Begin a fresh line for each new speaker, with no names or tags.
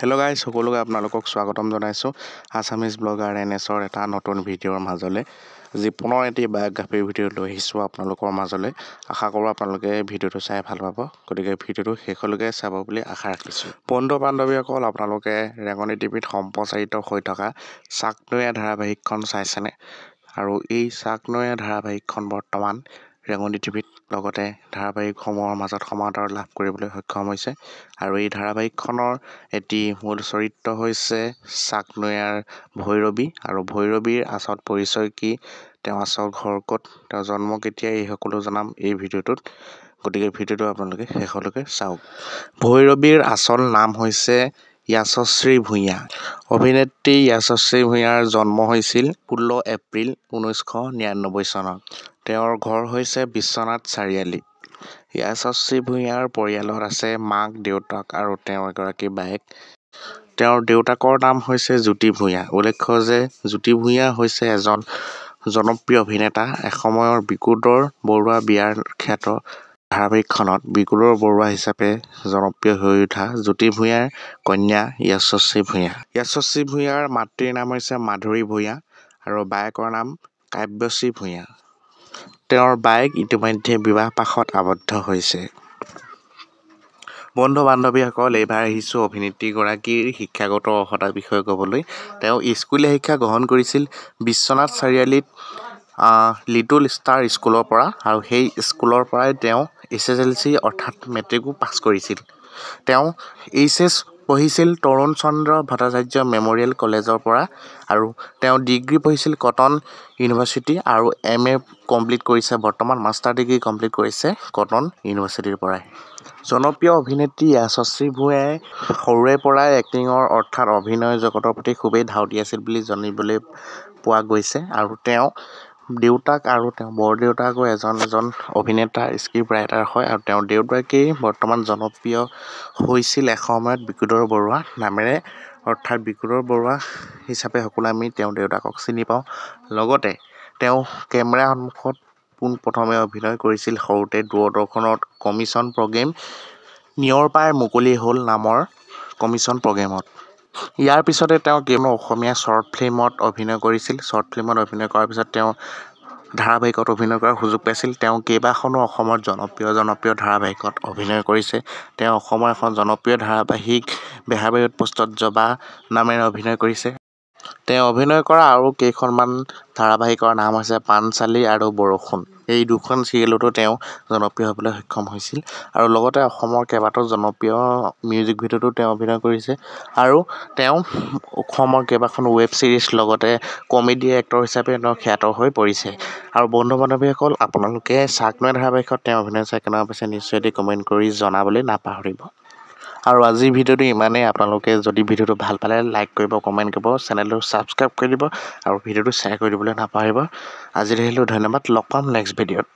Hello' guys, সকলোকে আপোনালোকক স্বাগতম জনাইছোঁ আছামিজ ব্লগাৰ NSৰ এটা নতুন ভিডিঅ'ৰ মাজলৈ। যি পুনৰ এটি বায়োগ্ৰাফিৰ ভিডিঅ' লৈ আহিছোঁ আপোনালোকৰ মাজলৈ। আশা কৰোঁ আপোনালোকে ভিডিঅ'টো চাই ভাল পাব, গতিকে ভিডিঅ'টো শেষলৈকে চাব বুলি আশা ৰাখিছোঁ। বন্ধু বান্ধৱীসকল, আপোনালোকে ৰেঙনি টিভিত সম্প্ৰচাৰিত হৈ থকা চাক নৈয়া ধাৰাবাহিকখন চাইছেনে? আৰু এই চাক নৈয়া ধাৰাবাহিকখন বৰ্তমান ৰেঙনি টিভিত লগতে ধাৰাবাহিকসমূহৰ মাজত সমাদৰ লাভ কৰিবলৈ সক্ষম হৈছে। আৰু এই ধাৰাবাহিকখনৰ এটি মূল চৰিত্ৰ হৈছে চাক নৈয়াৰ ভৈৰৱী। আৰু ভৈৰৱীৰ আচল পৰিচয় কি, তেওঁ আচল ঘৰ ক'ত, তেওঁ জন্ম কেতিয়া, এই সকলো জনাম এই ভিডিঅ'টোত। গতিকে ভিডিঅ'টো আপোনালোকে শেষলৈকে চাওক। ভৈৰৱীৰ আচল নাম হৈছে য়াশশ্ৰী ভূঞা। অভিনেত্ৰী য়াশশ্ৰী ভূঞাৰ জন্ম হৈছিল 16 এপ্ৰিল 1999 চনত। তেওঁৰ ঘৰ হৈছে বিশ্বনাথ চাৰিআলি। য়াশশ্ৰী ভূঞাৰ পৰিয়ালত আছে মাক, দেউতাক আৰু তেওঁ এগৰাকী বায়েক। তেওঁৰ দেউতাকৰ নাম হৈছে জ্যোতি ভূঞা। উল্লেখ্য যে জ্যোতি ভূঞা হৈছে এজন জনপ্ৰিয় অভিনেতা। এসময়ৰ বিকুদৰ বৰুৱা বিয়াৰ খ্যাত ধাৰাবাহিকখনত বিকুদৰ বৰুৱা হিচাপে জনপ্ৰিয় হৈ উঠা জ্যোতি ভূঞাৰ কন্যা য়াশশ্ৰী ভূঞা। য়াশশ্ৰী ভূঞাৰ মাতৃৰ নাম হৈছে মাধুৰী ভূঞা আৰু বায়েকৰ নাম কাব্যশ্ৰী ভূঞা। তেওঁৰ বায়েক ইতিমধ্যে বিবাহ পাশত আবদ্ধ হৈছে। বন্ধু বান্ধৱীসকল, এইবাৰ আহিছোঁ অভিনেত্ৰীগৰাকীৰ শিক্ষাগত অৰ্হতাৰ বিষয়ে ক'বলৈ। তেওঁ স্কুলীয়া শিক্ষা গ্ৰহণ কৰিছিল বিশ্বনাথ চাৰিআলিত লিটল ষ্টাৰ স্কুলৰ পৰা, আৰু সেই স্কুলৰ পৰাই তেওঁ SSLC অৰ্থাৎ মেট্ৰিকো পাছ কৰিছিল। তেওঁ HS পঢ়িছিল তৰুণ চন্দ্ৰ ভট্টাচাৰ্য মেম'ৰিয়েল কলেজৰ পৰা, আৰু তেওঁ ডিগ্ৰী পঢ়িছিল কটন ইউনিভাৰ্চিটি, আৰু MA কমপ্লিট কৰিছে, বৰ্তমান মাষ্টাৰ ডিগ্ৰী কমপ্লিট কৰিছে কটন ইউনিভাৰ্চিটিৰ পৰাই। জনপ্ৰিয় অভিনেত্ৰী য়াশশ্ৰী ভূঞাই সৰুৰে পৰাই এক্টিঙৰ অৰ্থাৎ অভিনয় জগতৰ প্ৰতি খুবেই ধাউতি আছিল বুলি জানিবলৈ পোৱা গৈছে। আৰু তেওঁ দেউতাক আৰু তেওঁ বৰদেউতাকো এজন অভিনেতা, স্ক্ৰিপ্ট ৰাইটাৰ হয়। আৰু তেওঁৰ দেউতাকেই বৰ্তমান জনপ্ৰিয় হৈছিল এসময়ত বিকুদৰ বৰুৱা নামেৰে, অৰ্থাৎ বিকুদৰ বৰুৱা হিচাপে সকলোৱে আমি তেওঁৰ দেউতাকক চিনি পাওঁ। লগতে তেওঁ কেমেৰাৰ সন্মুখত পোনপ্ৰথমে অভিনয় কৰিছিল সৰুতে দূৰদৰ্শনত কমিছন প্ৰগ্ৰেম নিয়ৰ পাই মুকলি হ'ল নামৰ কমিছন প্ৰগ্ৰেমত। ইয়াৰ পিছতে তেওঁ কেইবাখনো অসমীয়া শ্বৰ্ট ফিল্মত অভিনয় কৰিছিল। শ্বৰ্ট ফিল্মত অভিনয় কৰাৰ পিছত তেওঁ ধাৰাবাহিকত অভিনয় কৰাৰ সুযোগ পাইছিল। তেওঁ কেইবাখনো অসমত জনপ্ৰিয় ধাৰাবাহিকত অভিনয় কৰিছে। তেওঁ অসমৰ এখন জনপ্ৰিয় ধাৰাবাহিক বেহাৰবাৰী আউটপোষ্টত জবা নামেৰে অভিনয় কৰিছে। তেওঁ অভিনয় কৰা আৰু কেইখনমান ধাৰাবাহিকৰ নাম হৈছে পাঞ্চালী আৰু বৰষুণ। এই দুখন চিৰিয়েলতো তেওঁ জনপ্ৰিয় হ'বলৈ সক্ষম হৈছিল। আৰু লগতে অসমৰ কেইবাটাও জনপ্ৰিয় মিউজিক ভিডিঅ'তো তেওঁ অভিনয় কৰিছে। আৰু তেওঁ অসমৰ কেইবাখন ৱেব ছিৰিজ লগতে কমেডি এক্টৰ হিচাপে তেওঁ খ্যাত হৈ পৰিছে। আৰু বন্ধু বান্ধৱীসকল, আপোনালোকে চাক নৈয়া ধাৰাবাহিকত তেওঁ অভিনয় চাই কেনেকুৱা পাইছে নিশ্চয় এটি কমেণ্ট কৰি জনাবলৈ নাপাহৰিব। আৰু আজিৰ ভিডিঅ'টো ইমানেই। আপোনালোকে যদি ভিডিঅ'টো ভাল পালে লাইক কৰিব, কমেণ্ট কৰিব, চেনেলটো ছাবস্ক্ৰাইব কৰি দিব আৰু ভিডিঅ'টো শ্বেয়াৰ কৰি দিবলৈ নাপাহৰিব। আজিলৈ আহিলোঁ, ধন্যবাদ। লগ পাম নেক্সট ভিডিঅ'ত।